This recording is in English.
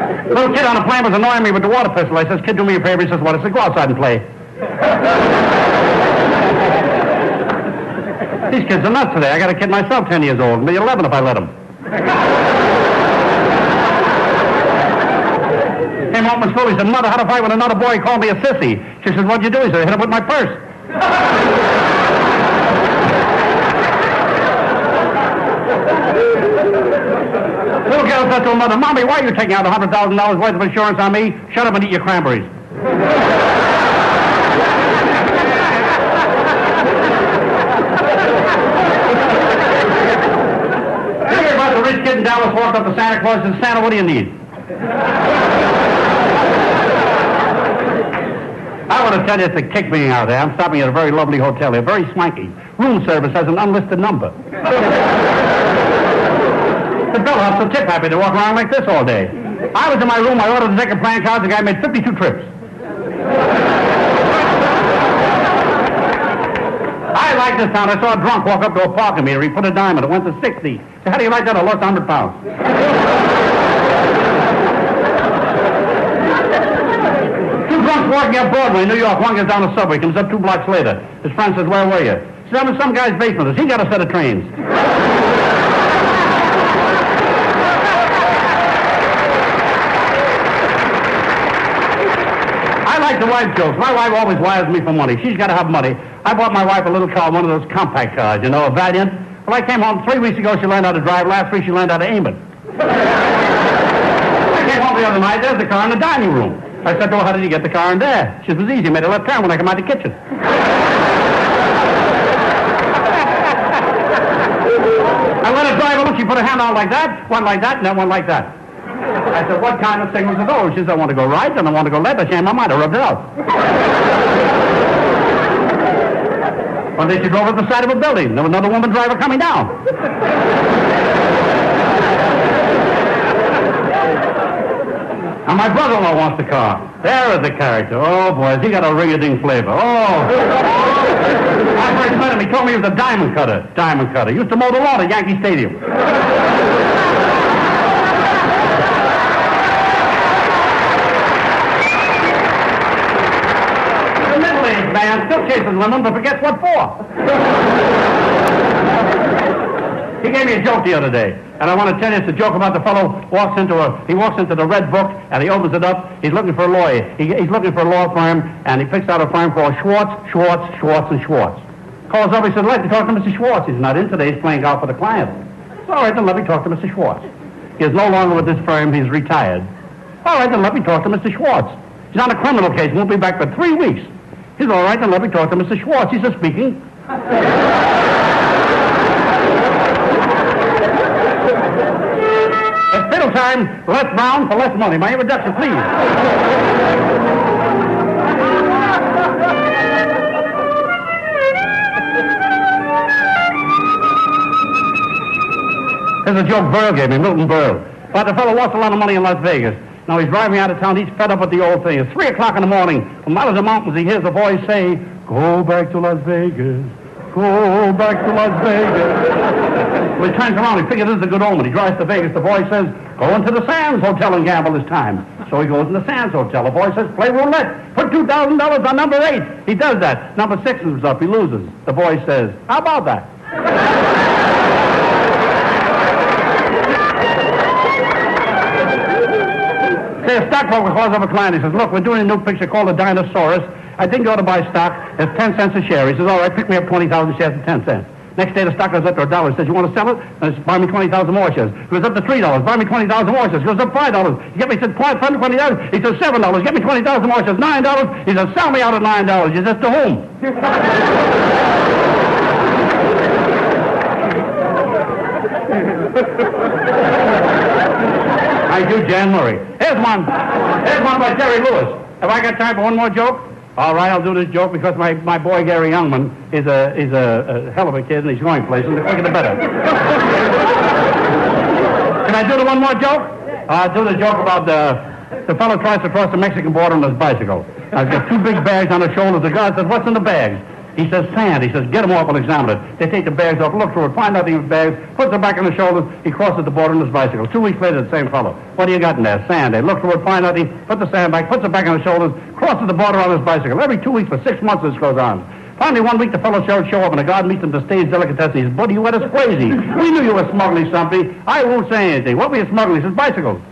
Little kid on the plane was annoying me with the water pistol. I says, kid, do me a favor. He says, what? I said, go outside and play. These kids are nuts today. I got a kid myself, 10 years old. Maybe 11 if I let him. Came home from school. He said, Mother, how'd I fight with another boy? He called me a sissy. She said, what'd you do? He said, I hit him with my purse. Little girl said to her mother, Mommy, why are you taking out $100,000 worth of insurance on me? Shut up and eat your cranberries. Hear about the rich kid in Dallas walked up to Santa Claus and said, Santa, what do you need? I want to tell you, it's a kick being out there. I'm stopping at a very lovely hotel here, very swanky. Room service has an unlisted number. The bellhop's so tip happy to walk around like this all day. I was in my room, I ordered a deck of playing cards, the guy made 52 trips. I like this town. I saw a drunk walk up to a parking meter. He put a dime in it. It went to 60. So how do you like that? I lost 100 pounds. Two drunks walking up Broadway in New York. One gets down the subway, comes up 2 blocks later. His friend says, where were you? He says, I'm in some guy's basement. He got a set of trains. I like the wife jokes. My wife always wires me for money. She's got to have money. I bought my wife a little car, one of those compact cars, you know, a Valiant. Well, I came home 3 weeks ago. She learned how to drive. Last week, she learned how to aim it. I came home the other night. There's the car in the dining room. I said to her, how did you get the car in there? She said, it was easy. Made a left turn when I come out the kitchen. I let her drive over. She put her hand out like that, one like that, and then one like that. I said, what kind of signals are those? She said, I want to go right, and I want to go left. I changed my mind. I rubbed it out. One day she drove up the side of a building. There was another woman driver coming down. And my brother-in-law wants the car. There is the character. Oh, boy, has he got a ring-a-ding flavor. Oh. I first met him. He told me he was a diamond cutter. Diamond cutter. He used to mow the lawn at Yankee Stadium. Man still chases women, but forgets what for. He gave me a joke the other day, and I want to tell you it's a joke about the fellow walks into the red book, and he opens it up. He's looking for a lawyer. He's looking for a law firm, and he picks out a firm called Schwartz, Schwartz, Schwartz, and Schwartz. Calls up, he says, I'd like to talk to Mr. Schwartz. He's not in today. He's playing golf for the client. All right, then let me talk to Mr. Schwartz. He is no longer with this firm. He's retired. All right, then let me talk to Mr. Schwartz. He's on a criminal case. Won't be back for 3 weeks. He's all right, then let me talk to Mr. Schwartz. He says, speaking. It's fiddle time, less brown for less money. My introduction, please. There's a joke Burl gave me, Milton Berle. But the fellow lost a lot of money in Las Vegas. Now he's driving out of town. He's fed up with the old thing. It's 3 o'clock in the morning. From out of the mountains, he hears a voice say, go back to Las Vegas. Go back to Las Vegas. Well, he turns around. He figures this is a good omen. He drives to Vegas. The voice says, go into the Sands Hotel and gamble this time. So he goes in the Sands Hotel. The voice says, play roulette. Put $2,000 on number 8. He does that. Number 6 is up. He loses. The voice says, how about that? Say, a stockbroker calls up a client. He says, look, we're doing a new picture called The Dinosaurus. I think you ought to buy stock. It's 10 cents a share. He says, all right, pick me up 20,000 shares at 10 cents. Next day, the stock goes up to $1. He says, you want to sell it? And buy me 20,000 more shares. It goes up to $3. Buy me 20,000 more shares. It goes up $5. He get me, he says, $20,000. He says, $7. Get me 20,000 more shares. $9. He says, sell me out at $9. He says, to whom? I do Jan Murray. Here's one by Jerry Lewis. Have I got time for one more joke? All right, I'll do this joke because my boy Gary Youngman is a hell of a kid and he's going places. The quicker the better. Can I do the one more joke? I'll do the joke about the fellow tries to cross the Mexican border on his bicycle. I've got 2 big bags on his shoulders. The guy says, what's in the bags? He says, sand. He says, get them off and examine it. They take the bags off, look through it, find nothing in the bags, puts it back on the shoulders. He crosses the border on his bicycle. 2 weeks later, the same fellow. What do you got in there? Sand. They look through it, find nothing, put the sand back, puts it back on his shoulders, crosses the border on his bicycle. Every 2 weeks for 6 months this goes on. Finally, 1 week, the fellow show up, and the guard meets him to stage delicatessen. He says, buddy, you had us crazy. We knew you were smuggling something. I won't say anything. What were you smuggling? He says, bicycles.